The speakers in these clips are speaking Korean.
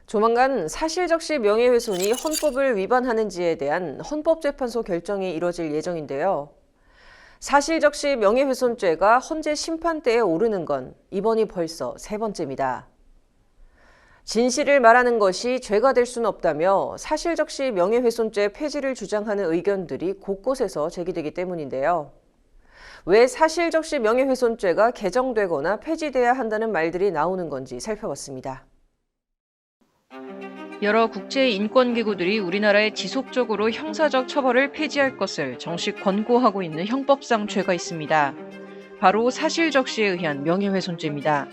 조만간 사실적시 명예훼손이 헌법을 위반하는지에 대한 헌법재판소 결정이 이뤄질 예정인데요. 사실적시 명예훼손죄가 헌재 심판대에 오르는 건 이번이 벌써 세 번째입니다. 진실을 말하는 것이 죄가 될 수는 없다며 사실적시 명예훼손죄 폐지를 주장하는 의견들이 곳곳에서 제기되기 때문인데요. 왜 사실적시 명예훼손죄가 개정되거나 폐지돼야 한다는 말들이 나오는 건지 살펴봤습니다. 여러 국제 인권기구들이 우리나라에 지속적으로 형사적 처벌을 폐지할 것을 정식 권고하고 있는 형법상 죄가 있습니다. 바로 사실적시에 의한 명예훼손죄입니다.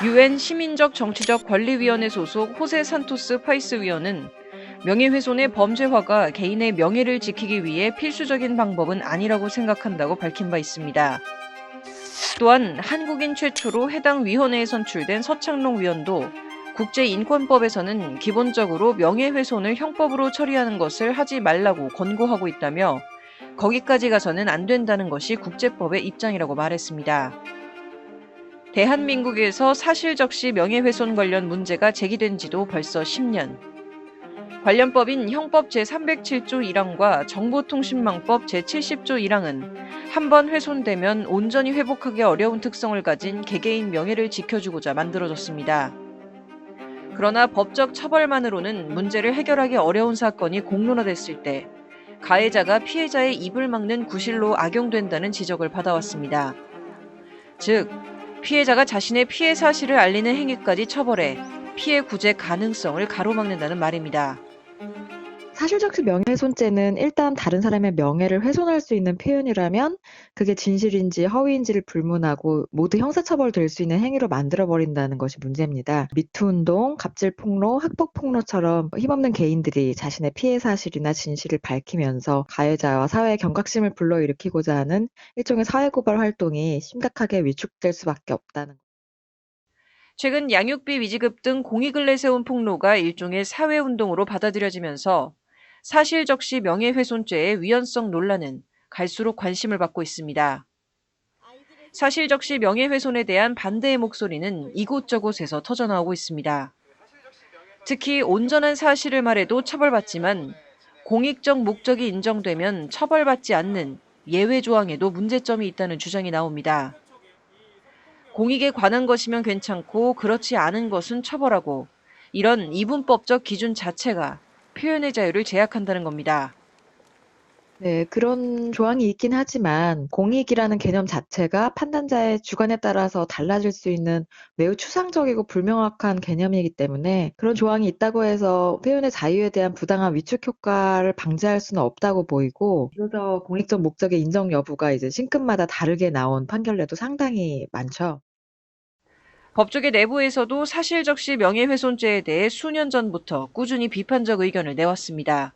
UN 시민적 정치적 권리위원회 소속 호세 산토스 파이스 위원은 명예훼손의 범죄화가 개인의 명예를 지키기 위해 필수적인 방법은 아니라고 생각한다고 밝힌 바 있습니다. 또한 한국인 최초로 해당 위원회에 선출된 서창롱 위원도 국제인권법에서는 기본적으로 명예훼손을 형법으로 처리하는 것을 하지 말라고 권고하고 있다며 거기까지 가서는 안 된다는 것이 국제법의 입장이라고 말했습니다. 대한민국에서 사실적시 명예훼손 관련 문제가 제기된 지도 벌써 10년. 관련법인 형법 제307조 1항과 정보통신망법 제70조 1항은 한 번 훼손되면 온전히 회복하기 어려운 특성을 가진 개개인 명예를 지켜주고자 만들어졌습니다. 그러나 법적 처벌만으로는 문제를 해결하기 어려운 사건이 공론화됐을 때 가해자가 피해자의 입을 막는 구실로 악용된다는 지적을 받아왔습니다. 즉, 피해자가 자신의 피해 사실을 알리는 행위까지 처벌해 피해 구제 가능성을 가로막는다는 말입니다. 사실적시 명예훼손죄는 일단 다른 사람의 명예를 훼손할 수 있는 표현이라면 그게 진실인지 허위인지를 불문하고 모두 형사처벌될 수 있는 행위로 만들어버린다는 것이 문제입니다. 미투운동, 갑질폭로, 학폭폭로처럼 힘없는 개인들이 자신의 피해 사실이나 진실을 밝히면서 가해자와 사회의 경각심을 불러일으키고자 하는 일종의 사회고발 활동이 심각하게 위축될 수밖에 없다는 것. 최근 양육비 위지급 등 공익을 내세운 폭로가 일종의 사회운동으로 받아들여지면서 사실적시 명예훼손죄의 위헌성 논란은 갈수록 관심을 받고 있습니다. 사실적시 명예훼손에 대한 반대의 목소리는 이곳저곳에서 터져나오고 있습니다. 특히 온전한 사실을 말해도 처벌받지만 공익적 목적이 인정되면 처벌받지 않는 예외 조항에도 문제점이 있다는 주장이 나옵니다. 공익에 관한 것이면 괜찮고 그렇지 않은 것은 처벌하고 이런 이분법적 기준 자체가 표현의 자유를 제약한다는 겁니다. 네, 그런 조항이 있긴 하지만 공익이라는 개념 자체가 판단자의 주관에 따라서 달라질 수 있는 매우 추상적이고 불명확한 개념이기 때문에 그런 조항이 있다고 해서 표현의 자유에 대한 부당한 위축 효과를 방지할 수는 없다고 보이고, 그래서 공익적 목적의 인정 여부가 이제 신급마다 다르게 나온 판결례도 상당히 많죠. 법조계 내부에서도 사실적시 명예훼손죄에 대해 수년 전부터 꾸준히 비판적 의견을 내왔습니다.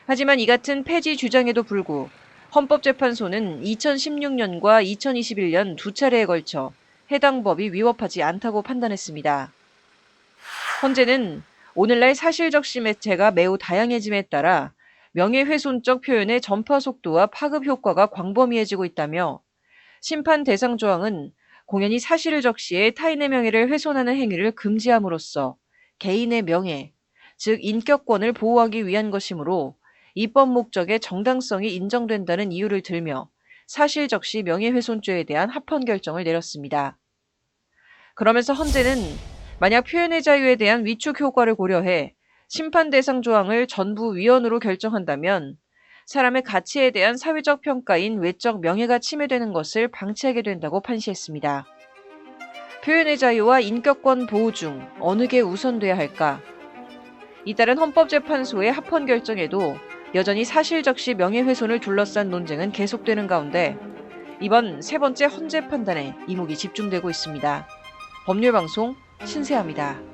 하지만 이 같은 폐지 주장에도 불구 헌법재판소는 2016년과 2021년 두 차례에 걸쳐 해당 법이 위법하지 않다고 판단했습니다. 헌재는 오늘날 사실적시 매체가 매우 다양해짐에 따라 명예훼손적 표현의 전파 속도와 파급 효과가 광범위해지고 있다며 심판 대상 조항은 공연히 사실을 적시해 타인의 명예를 훼손하는 행위를 금지함으로써 개인의 명예, 즉 인격권을 보호하기 위한 것이므로 입법 목적의 정당성이 인정된다는 이유를 들며 사실적시 명예훼손죄에 대한 합헌 결정을 내렸습니다. 그러면서 헌재는 만약 표현의 자유에 대한 위축 효과를 고려해 심판 대상 조항을 전부 위헌으로 결정한다면 사람의 가치에 대한 사회적 평가인 외적 명예가 침해되는 것을 방치하게 된다고 판시했습니다. 표현의 자유와 인격권 보호 중 어느 게 우선돼야 할까? 이따른 헌법재판소의 합헌 결정에도 여전히 사실적시 명예훼손을 둘러싼 논쟁은 계속되는 가운데 이번 세 번째 헌재 판단에 이목이 집중되고 있습니다. 법률방송 신세아입니다.